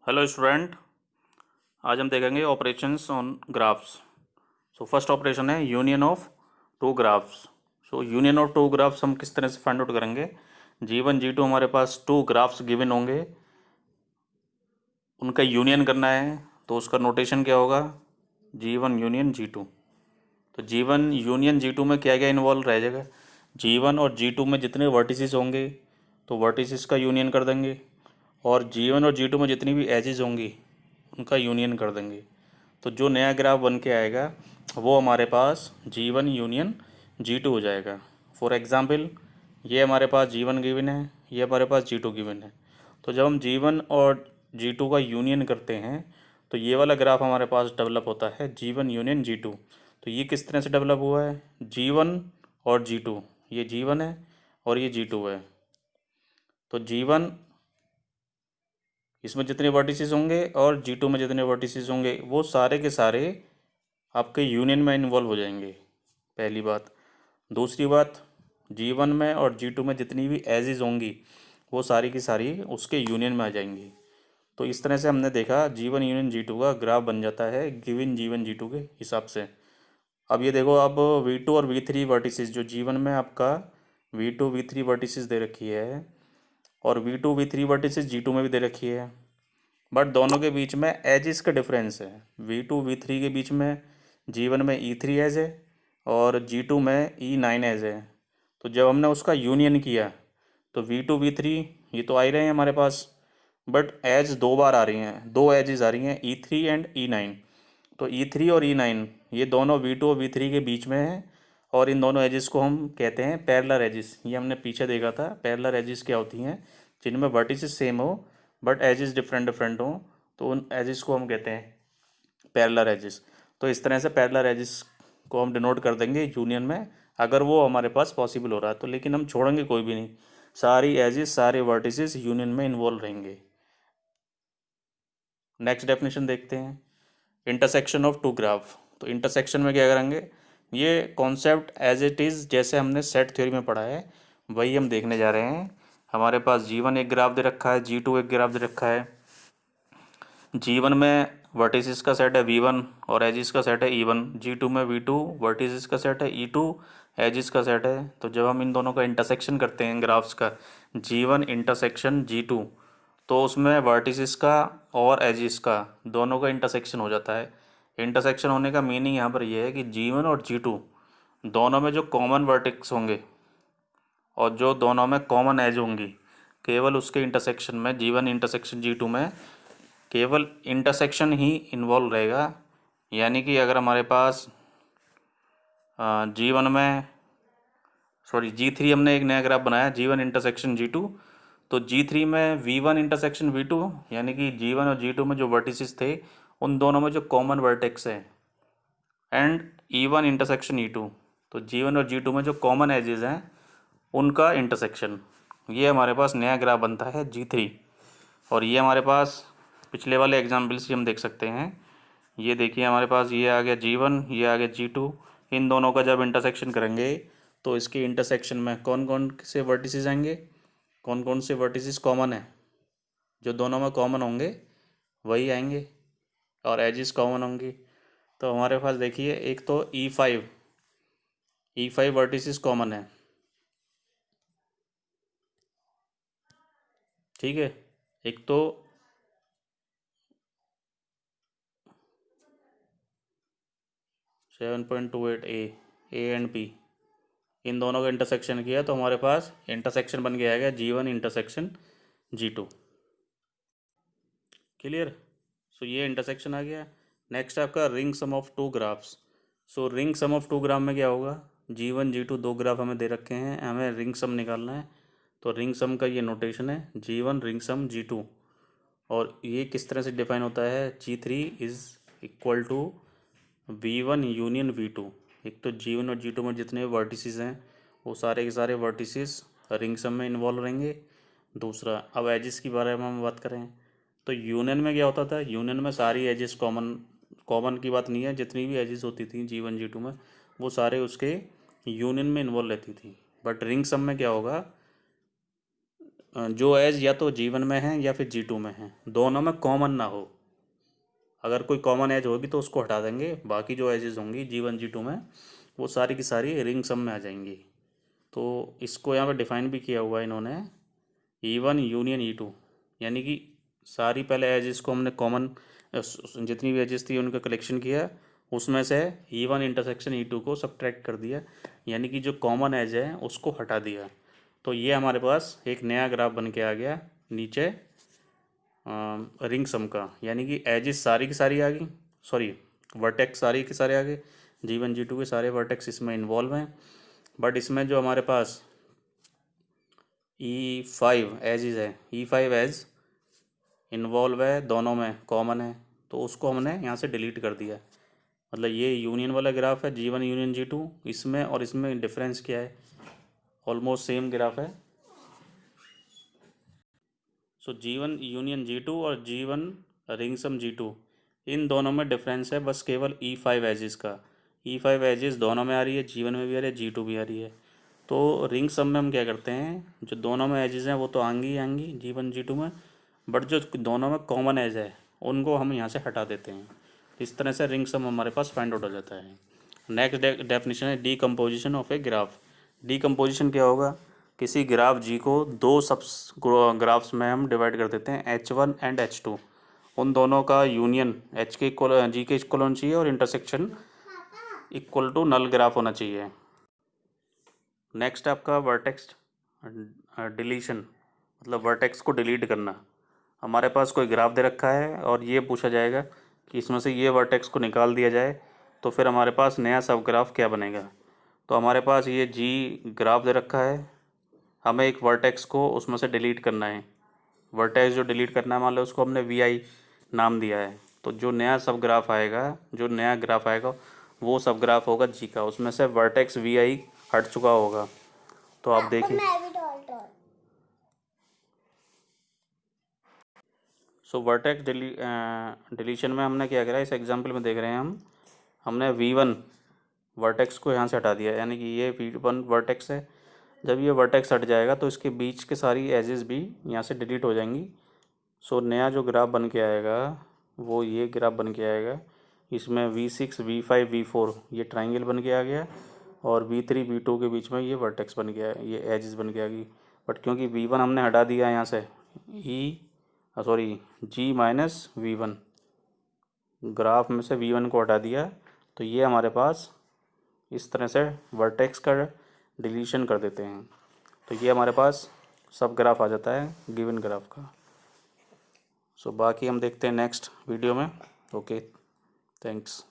Hello student. आज हम देखेंगे operations on graphs. So first operation है union of two graphs. So union of two graphs हम किस तरह से फाइंड आउट करेंगे। G1 G2 हमारे पास टू ग्राफ्स गिवन होंगे, उनका यूनियन करना है। तो उसका नोटेशन क्या होगा, G1 यूनियन G2। तो G1 यूनियन G2 में क्या क्या इन्वॉल्व रह जाएगा, G1 और G2 में जितने वर्टिसेस होंगे तो वर्टिसेस का यूनियन कर देंगे, और G1 और G2 में जितनी भी एजेस होंगी उनका यूनियन कर देंगे। तो जो नया ग्राफ बन के आएगा वो हमारे पास G1 यूनियन G2 हो जाएगा। फॉर एग्ज़ाम्पल, ये हमारे पास G1 गिवन है, ये हमारे पास G2 गिवन है। तो जब हम G1 और G2 का यूनियन करते हैं तो ये वाला ग्राफ हमारे पास डेवलप होता है G1 यूनियन G2। तो ये किस तरह से डेवलप हुआ है, G1 और G2, ये G1 है और ये G2 है। तो G1 इसमें जितने वर्टिसेस होंगे और G2 में जितने वर्टिसेस होंगे वो सारे के सारे आपके यूनियन में इन्वॉल्व हो जाएंगे, पहली बात। दूसरी बात, G1 में और G2 में जितनी भी एजेस होंगी वो सारी की सारी उसके यूनियन में आ जाएंगी। तो इस तरह से हमने देखा G1 यूनियन G2 का ग्राफ बन जाता है गिवन G1 G2 के हिसाब से। अब ये देखो, अब V2 और V3 वर्टिसेस जो G1 में आपका V2 V3 वर्टिसेस दे रखी है और V2 V3 वर्टिसेस G2 में भी दे रखी है, बट दोनों के बीच में एजिस का डिफरेंस है। V2 V3 के बीच में G1 में E3 एज है और G2 में E9 एज है। तो जब हमने उसका यूनियन किया तो V2 V3 ये तो आ ही रहे हैं हमारे पास, बट एज दो बार आ रही हैं, दो एजेस आ रही हैं, E3 एंड E9। तो E3 और E9 ये दोनों V2 और V3 के बीच में हैं, और इन दोनों एजेस को हम कहते हैं पैरेलल एजेस। ये हमने पीछे देखा था, पैरेलल एजेस क्या होती हैं, जिनमें वर्टिसेस सेम हो बट एजेस डिफरेंट डिफरेंट हो, तो उन एजेस को हम कहते हैं पैरेलल एजेस। तो इस तरह से पैरेलल एजेस को हम डिनोट कर देंगे यूनियन में, अगर वो हमारे पास पॉसिबल हो रहा है तो। लेकिन हम छोड़ेंगे कोई भी नहीं, सारी एजेस सारे वर्टिसेस यूनियन में इन्वॉल्व रहेंगे। नेक्स्ट डेफिनेशन देखते हैं, इंटरसेक्शन ऑफ टू ग्राफ। तो इंटरसेक्शन में क्या करेंगे, ये कॉन्सेप्ट एज इट इज़ जैसे हमने सेट थ्योरी में पढ़ा है वही हम देखने जा रहे हैं। हमारे पास G1 एक ग्राफ दे रखा है, G2 एक ग्राफ दे रखा है। G1 में वर्टिसेस का सेट है V1 और एजिस का सेट है E1, G2 में V2 वर्टिसेस का सेट है, E2 एजिस का सेट है। तो जब हम इन दोनों का इंटरसेक्शन करते हैं ग्राफ्स का, G1 इंटरसेक्शन G2, तो उसमें वर्टिसेस का और एजिस का दोनों का इंटरसेक्शन हो जाता है। इंटरसेक्शन होने का मीनिंग यहाँ पर यह है कि G1 और G2 दोनों में जो कॉमन वर्टेक्स होंगे और जो दोनों में कॉमन एज होंगी, केवल उसके इंटरसेक्शन में G1 इंटरसेक्शन G2 में केवल इंटरसेक्शन ही इन्वॉल्व रहेगा। यानी कि अगर हमारे पास G1 में G3 हमने एक नया ग्राफ बनाया G1 इंटरसेक्शन G2, तो G3 में V1 इंटरसेक्शन V2, यानी कि G1 और G2 में जो वर्टिसेस थे उन दोनों में जो कॉमन वर्टेक्स है, एंड E1 इंटरसेक्शन E2, तो G1 और G2 में जो कॉमन एजेस हैं उनका इंटरसेक्शन। ये हमारे पास नया ग्राफ बनता है G3। और ये हमारे पास पिछले वाले एग्जाम्पल से हम देख सकते हैं। ये देखिए हमारे पास ये आ गया G1, ये आ गया G2। इन दोनों का जब इंटरसेक्शन करेंगे तो इसके इंटरसेक्शन में कौन कौन से वर्टिसेस आएंगे, कौन कौन से वर्टिसेस कॉमन है, जो दोनों में कॉमन होंगे वही आएंगे, और एजेस कॉमन होंगी। तो हमारे पास देखिए, एक तो E5 वर्टिसेस कॉमन है, ठीक है। एक तो 7.28 ए एंड पी, इन दोनों का इंटरसेक्शन किया तो हमारे पास इंटरसेक्शन बन के आएगा G1 इंटरसेक्शन G2। क्लियर। सो ये इंटरसेक्शन आ गया। नेक्स्ट आपका ring sum of two graphs. So ring sum of two graph में क्या होगा, G1 G2 दो ग्राफ हमें दे रखे हैं, हमें रिंग सम निकालना है। तो रिंग सम का ये नोटेशन है G1 रिंग सम G2। और ये किस तरह से डिफाइन होता है, G3 is equal to V1 union V2। एक तो G1 और G2 में जितने वर्टिसेस हैं वो सारे के सारे वर्टिसेस रिंग सम में इन्वॉल्व रहेंगे। दूसरा, अब एजेस की बारे में हम बात करें तो यूनियन में क्या होता था, यूनियन में सारी एजेस कॉमन, कॉमन की बात नहीं है, जितनी भी एजेस होती थी G1 G2 में वो सारे उसके यूनियन में इन्वॉल्व रहती थी। बट रिंग सम में क्या होगा, जो एज या तो G1 में है या फिर G2 में है, दोनों में कॉमन ना हो। अगर कोई कॉमन एज होगी तो उसको हटा देंगे, बाकी जो एजेस होंगी G1 G2 में वो सारी की सारी रिंग सम में आ जाएंगी। तो इसको यहाँ पे डिफाइन भी किया हुआ है इन्होंने, E1 यूनियन E2, यानी कि सारी पहले एजेस को हमने कॉमन, जितनी भी एजेस थी उनका कलेक्शन किया, उसमें से E1 इंटरसेक्शन E2 को सब्ट्रैक्ट कर दिया, यानी कि जो कॉमन एज है उसको हटा दिया। तो ये हमारे पास एक नया ग्राफ बन के आ गया नीचे रिंग सम का, यानी कि एजेस सारी की सारी आ गई, सॉरी वर्टेक्स सारी के सारे आ गए, G1 G2 के सारे वर्टेक्स इसमें इन्वॉल्व हैं। बट इसमें जो हमारे पास E5 एजेस है, E5 एज इन्वॉल्व है, दोनों में कॉमन है, तो उसको हमने यहाँ से डिलीट कर दिया। मतलब ये यूनियन वाला ग्राफ है G1 यूनियन G2, इसमें और इसमें डिफरेंस क्या है, ऑलमोस्ट सेम ग्राफ है। सो G1 यूनियन G2 और G1 रिंग सम G2, इन दोनों में डिफरेंस है बस केवल E5 एजेस का। E5 एजेस दोनों में आ रही है, G1 में भी आ रही है, G2 भी आ रही है। तो रिंग सम में हम क्या करते हैं, जो दोनों में एजेस हैं वो तो आएंगी ही आएंगी G1 G2 में, बट जो दोनों में कॉमन एज है उनको हम यहाँ से हटा देते हैं। इस तरह से रिंग सम हमारे पास फाइंड आउट हो जाता है। नेक्स्ट डेफिनेशन है decomposition of a graph. Decomposition क्या होगा, किसी ग्राफ जी को दो सब ग्राफ्स में हम डिवाइड कर देते हैं, H1 एंड H2। उन दोनों का यूनियन H के इक्वल G के इक्वल होना चाहिए और intersection equal to null graph होना चाहिए। नेक्स्ट आपका वर्टेक्स डिलीशन, मतलब वर्टेक्स को डिलीट करना। हमारे पास कोई ग्राफ दे रखा है और ये पूछा जाएगा कि इसमें से ये वर्टेक्स को निकाल दिया जाए तो फिर हमारे पास नया सब ग्राफ क्या बनेगा। तो हमारे पास ये G ग्राफ दे रखा है, हमें एक वर्टेक्स को उसमें से डिलीट करना है। वर्टेक्स जो डिलीट करना है मान लो उसको हमने VI नाम दिया है, तो जो नया सब ग्राफ आएगा, जो नया ग्राफ आएगा वो सब ग्राफ होगा G का, उसमें से वर्टेक्स VI हट चुका होगा। तो आप देखिए, सो वर्टेक्स डिलीशन में हमने क्या करा, इस एग्जांपल में देख रहे हैं हमने V1 वर्टेक्स को यहाँ से हटा दिया, यानी कि ये V1 वर्टेक्स है। जब ये वर्टेक्स हट जाएगा तो इसके बीच के सारी एजेस भी यहाँ से डिलीट हो जाएंगी। सो नया जो ग्राफ बन के आएगा वो ये ग्राफ बन के आएगा। इसमें V6 V5 V4 ये ट्राइंगल बन के आ गया और V3 V2 के बीच में ये वर्टेक्स बन गया, ये एजेस बन के आ गई। बट क्योंकि V1 हमने हटा दिया यहाँ से, G माइनस V1, ग्राफ में से V1 को हटा दिया, तो ये हमारे पास इस तरह से वर्टेक्स का डिलीशन कर देते हैं। तो ये हमारे पास सब ग्राफ आ जाता है गिवन ग्राफ का। सो बाकी हम देखते हैं नेक्स्ट वीडियो में। Okay, thanks.